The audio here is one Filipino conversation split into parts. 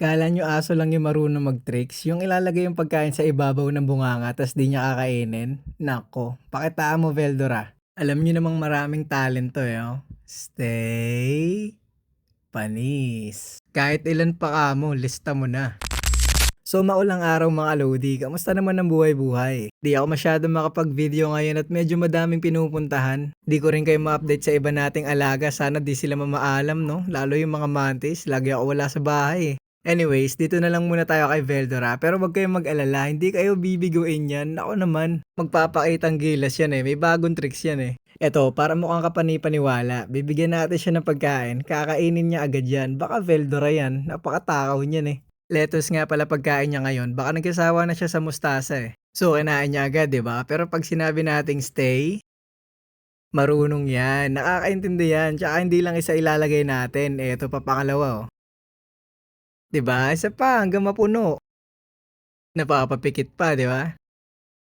Akala nyo aso lang yung marunong mag-tricks, yung ilalagay yung pagkain sa ibabaw ng bunganga tas di niya kakainin? Nako, pakitaan mo Veldora. Alam nyo namang maraming talento oh. Stay panis. Kahit ilan pa ka mo, lista mo na. So maulang araw mga Lodi, kamusta naman ang buhay-buhay? Di ako masyadong makapag-video ngayon at medyo madaming pinupuntahan. Di ko rin kayo ma-update sa iba nating alaga, sana di sila mamaalam no? Lalo yung mga mantis, lagi ako wala sa bahay. Anyways, dito na lang muna tayo kay Veldora, pero wag kayong mag-alala, hindi kayo bibiguin yan. Ako naman, magpapakitang gilas yan may bagong tricks yan Eto, para mukhang kapani-paniwala, bibigyan natin siya ng pagkain, kakainin niya agad yan. Baka Veldora yan, napakatakaw niyan Lettuce nga pala pagkain niya ngayon, baka nagsasawa na siya sa mustasa So, kinain niya agad, 'di ba? Pero pag sinabi nating stay, marunong 'yan, nakakaintindi 'yan, tsaka hindi lang isa ilalagay natin, eto pa pangalawa 'Di ba? Isa pa hanggang mapuno. Napapapikit pa, 'di ba?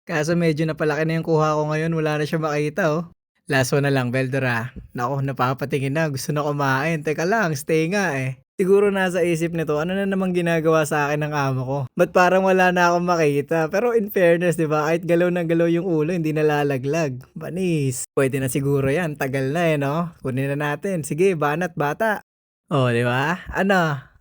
Kaso medyo napalaki na yung kuha ko ngayon, wala na siya makita Last one na lang, Veldora. Naku, napapatingin na, gusto na kumain. Teka lang, stay nga Siguro nasa isip nito, ano na namang ginagawa sa akin ng amo ko? Ba't parang wala na akong makita? Pero in fairness, di ba? Kahit galaw na galaw yung ulo, hindi nalalaglag. Banis. Pwede na siguro yan. Tagal na no? Kunin na natin. Sige, banat, bata. Oh, di ba?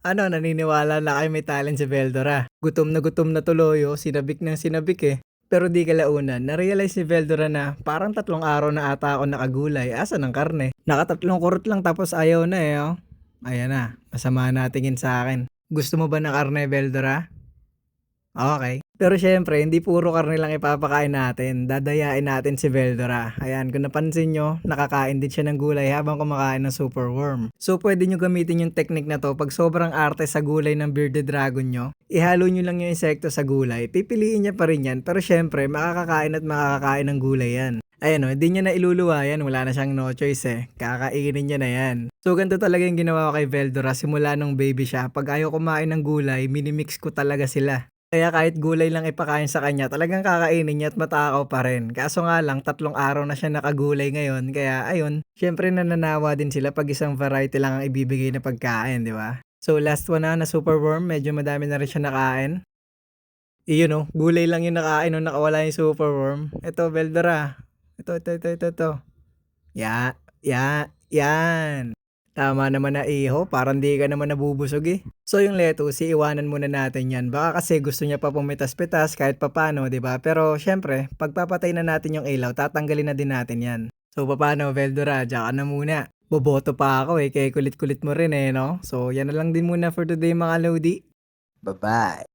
Ano, naniniwala na kayo may talent si Veldora. Gutom na tuloy sinabik ng sinabik Pero di kalaunan, na-realize ni Veldora na parang 3 araw na ata ako nakagulay. Asa ng karne? Nakatatlong kurot lang tapos ayaw na Ayan na, masama na tingin sa akin. Gusto mo ba ng karne, Veldora? Okay. Pero syempre, hindi puro karne lang ipapakain natin. Dadayain natin si Veldora. Ayan, kung napansin nyo, nakakain din siya ng gulay habang kumakain ng superworm. So, pwede nyo gamitin yung technique na to pag sobrang arte sa gulay ng bearded dragon nyo. Ihalo nyo lang yung insekto sa gulay. Pipiliin niya pa rin yan. Pero syempre, makakakain at makakakain ng gulay yan. Ayan hindi niya na iluluwa yan. Wala na siyang no choice Kakainin niya na yan. So, ganito talaga yung ginawa ko kay Veldora simula nung baby siya. Pag ayaw kumain ng gulay, minimix ko talaga sila. Kaya kahit gulay lang ipakain sa kanya, talagang kakainin niya at matakaw pa rin. Kaso nga lang, 3 araw na siya nakagulay ngayon. Kaya ayun, syempre nananawa din sila pag isang variety lang ang ibibigay na pagkain, di ba? So last one na superworm, medyo madami na rin siya nakain. Iyon gulay lang yung nakain nung nakawala yung superworm. Ito, Veldora. Ito. Yan. Tama naman na iho, parang di ka naman nabubusog So yung lettuce, iiwanan muna natin yan. Baka kasi gusto niya pa pumitas-pitas kahit papano, di ba? Pero syempre, pagpapatay na natin yung ilaw, tatanggalin na din natin yan. So paano, Veldora, diyan ka na muna. Boboto pa ako kaya kulit-kulit mo rin no? So yan na lang din muna for today mga Lodi. Bye-bye!